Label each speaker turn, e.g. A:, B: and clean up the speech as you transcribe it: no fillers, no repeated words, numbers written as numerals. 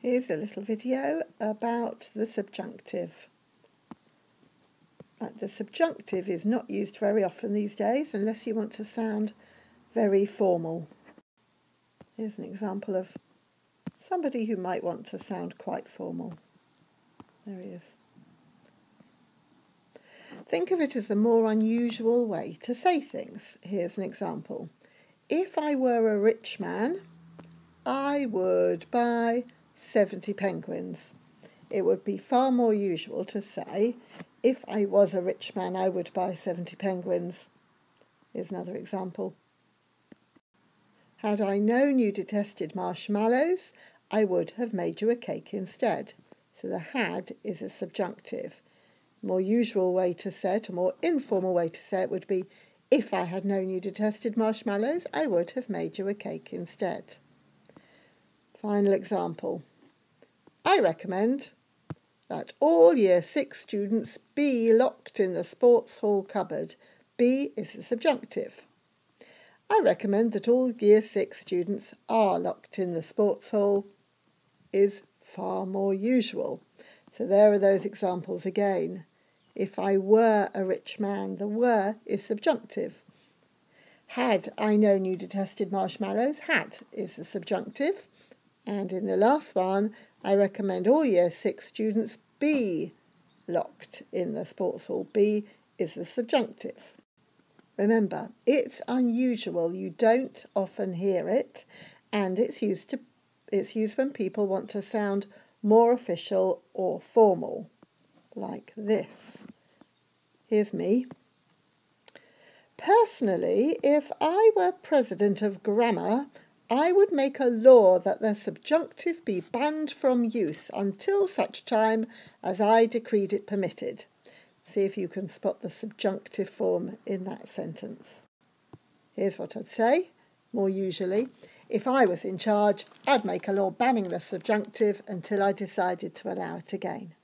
A: Here's a little video about the subjunctive. The subjunctive is not used very often these days unless you want to sound very formal. Here's an example of somebody who might want to sound quite formal. There he is. Think of it as the more unusual way to say things. Here's an example. If I were a rich man, I would buy 70 penguins. It would be far more usual to say, if I was a rich man, I would buy 70 penguins. Here's another example. Had I known you detested marshmallows, I would have made you a cake instead. So the had is a subjunctive. A more usual way to say it, a more informal way to say it would be, if I had known you detested marshmallows, I would have made you a cake instead. Final example. I recommend that all Year 6 students be locked in the sports hall cupboard. Be is the subjunctive. I recommend that all Year 6 students are locked in the sports hall is far more usual. So there are those examples again. If I were a rich man, the were is subjunctive. Had I known you detested marshmallows, had is the subjunctive. And in the last one, I recommend all Year 6 students be locked in the sports hall. Be is the subjunctive. Remember, it's unusual. You don't often hear it, and it's used when people want to sound more official or formal, like this. Here's me. Personally, if I were president of grammar, I would make a law that the subjunctive be banned from use until such time as I decreed it permitted. See if you can spot the subjunctive form in that sentence. Here's what I'd say, more usually. If I was in charge, I'd make a law banning the subjunctive until I decided to allow it again.